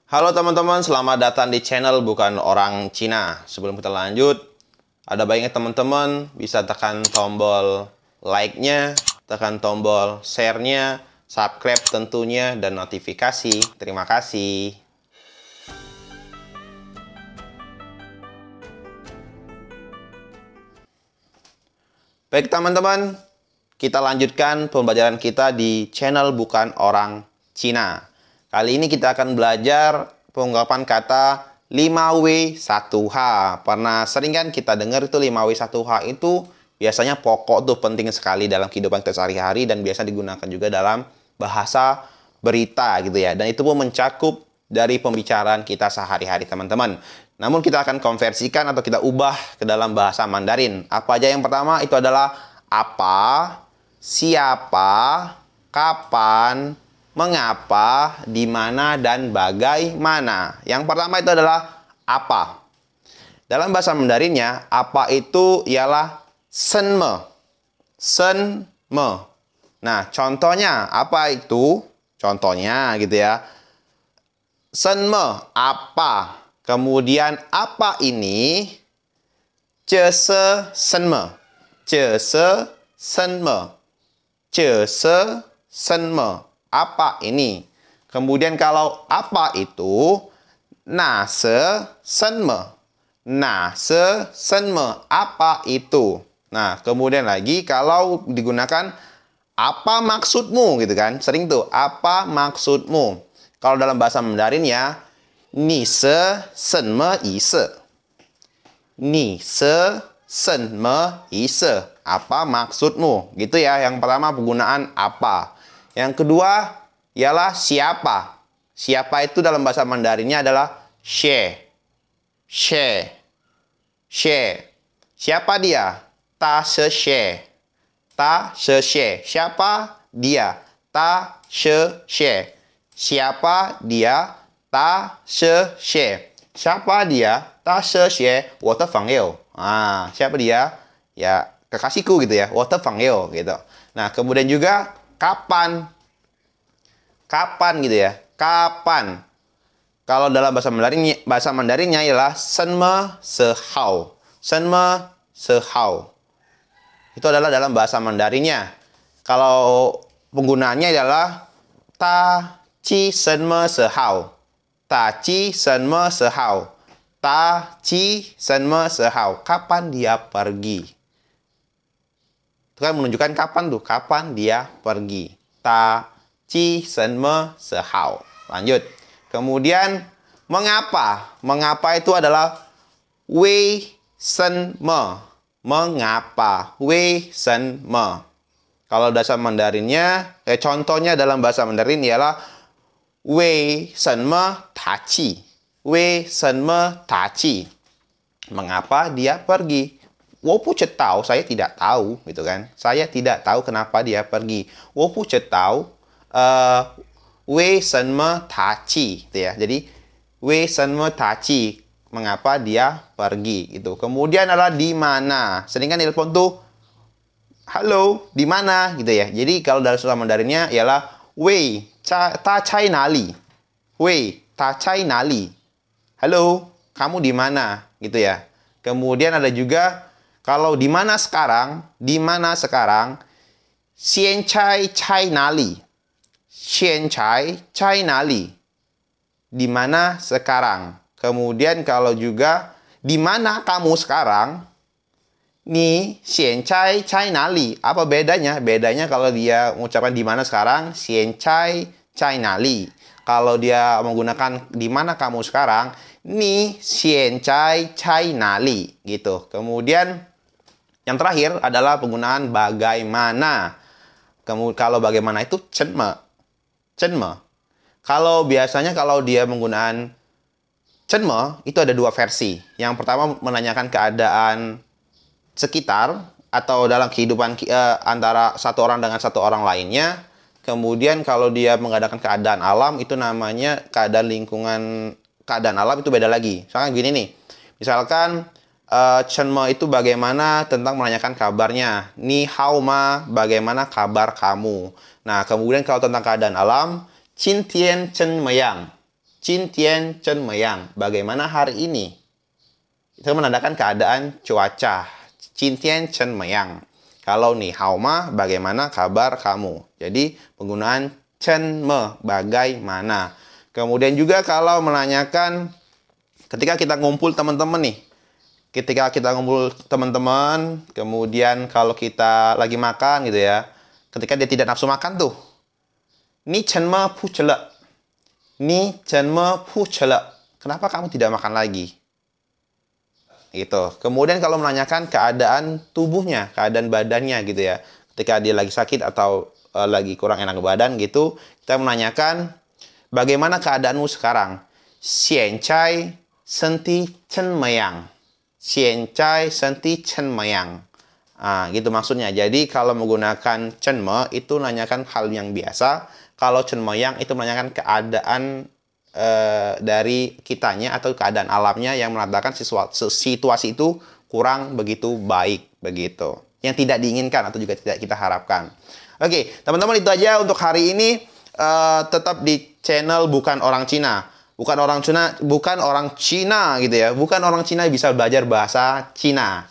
Halo teman-teman, selamat datang di channel Bukan Orang Cina. Sebelum kita lanjut, ada baiknya teman-teman bisa tekan tombol like-nya, tekan tombol share-nya, subscribe tentunya, dan notifikasi. Terima kasih. Baik teman-teman, kita lanjutkan pembelajaran kita di channel Bukan Orang Cina. Kali ini kita akan belajar pengungkapan kata 5W1H. Pernah sering kan kita dengar itu 5W1H itu biasanya pokok tuh, penting sekali dalam kehidupan kita sehari-hari dan biasa digunakan juga dalam bahasa berita gitu ya. Dan itu pun mencakup dari pembicaraan kita sehari-hari teman-teman. Namun kita akan konversikan atau kita ubah ke dalam bahasa Mandarin. Apa aja yang pertama itu adalah apa, siapa, kapan, mengapa, di mana, dan bagaimana. Yang pertama itu adalah apa. Dalam bahasa Mandarinnya, apa itu ialah senme. Senme. Nah, contohnya apa itu? Contohnya gitu ya. Senme, apa. Kemudian apa ini? Jese senme. Jese senme. Jese senme. Apa ini? Kemudian kalau apa itu, nase senme. Nase senme. Apa itu? Nah, kemudian lagi kalau digunakan apa maksudmu gitu kan? Sering tuh, apa maksudmu? Kalau dalam bahasa Mandarin ya, ni se senme ise. Ni se senme ise. Apa maksudmu? Gitu ya. Yang pertama penggunaan apa. Yang kedua ialah siapa. Siapa itu dalam bahasa Mandarinnya adalah she. She. She. Siapa dia? Ta she she. Ta she she. Siapa dia? Ta she she. Siapa dia? Ta she she. Siapa dia? Ta she she. 我的朋友. Siapa dia? Ya, kekasihku gitu ya. 我的朋友 gitu. Nah, kemudian juga kapan? Kapan gitu ya? Kapan? Kalau dalam bahasa Mandarinnya ialah senme sehao. Senme sehao. Itu adalah dalam bahasa Mandarinnya. Kalau penggunaannya adalah ta chi senme sehao. Ta chi senme sehao. Ta chi senme sehao. Kapan dia pergi? Itu kan menunjukkan kapan tuh, kapan dia pergi. Ta chi senme sehao. Lanjut. Kemudian mengapa? Mengapa itu adalah wei senme. Mengapa? Wei senme. Kalau bahasa Mandarinnya, contohnya dalam bahasa Mandarin ialah wei senme taci. Wei senme taci. Mengapa dia pergi? 我不知道, saya tidak tahu, gitu kan? Saya tidak tahu kenapa dia pergi. 我不知道, 为什么他去, gitu ya. Jadi 为什么他去, mengapa dia pergi, gitu. Kemudian adalah di mana. Sering kan telepon tuh, halo, di mana, gitu ya. Jadi kalau dalam bahasa Mandarinnya ialah 喂, ta cai nali. 喂, ta cai nali. Halo, kamu di mana, gitu ya. Kemudian ada juga kalau di mana sekarang, xian cai cai nali. Xian cai cai nali. Di mana sekarang. Kemudian kalau juga di mana kamu sekarang, ni xian cai cai nali. Apa bedanya? Bedanya kalau dia mengucapkan di mana sekarang, xian cai cai nali. Kalau dia menggunakan di mana kamu sekarang, ni xian cai cai nali gitu. Kemudian yang terakhir adalah penggunaan bagaimana. Kalau bagaimana itu cenme. Cenme. Kalau biasanya kalau dia menggunakan cenme, itu ada dua versi. Yang pertama menanyakan keadaan sekitar atau dalam kehidupan antara satu orang dengan satu orang lainnya. Kemudian kalau dia mengadakan keadaan alam, itu namanya keadaan lingkungan, keadaan alam itu beda lagi. Misalkan gini nih. Misalkan cenme itu bagaimana tentang menanyakan kabarnya. Ni hao ma, bagaimana kabar kamu. Nah, kemudian kalau tentang keadaan alam, Qin tian chen meyang. Jin tian chen meyang. Bagaimana hari ini? Itu menandakan keadaan cuaca. Jin tian chen meyang. Kalau ni hao ma, bagaimana kabar kamu? Jadi penggunaan chen me, bagaimana. Kemudian juga kalau menanyakan ketika kita ngumpul teman-teman nih. Ketika kita ngumpul teman-teman, kemudian kalau kita lagi makan gitu ya. Ketika dia tidak nafsu makan tuh. Ni chen me pu cele. Ni chen me pu cele. Kenapa kamu tidak makan lagi? Gitu. Kemudian kalau menanyakan keadaan tubuhnya, keadaan badannya gitu ya. Ketika dia lagi sakit atau lagi kurang enak badan gitu, kita menanyakan bagaimana keadaanmu sekarang? Xian cai senti chen meyang. Xian cai senti chen meyang. Gitu maksudnya. Jadi kalau menggunakan chen me itu menanyakan hal yang biasa. Kalau chen meyang itu menanyakan keadaan dari kitanya atau keadaan alamnya yang menandakan situasi itu kurang begitu baik begitu. Yang tidak diinginkan atau juga tidak kita harapkan. Oke, teman-teman itu aja untuk hari ini. Tetap di channel Bukan Orang Cina. Bukan orang Cina gitu ya. Bukan orang Cina bisa belajar bahasa Cina.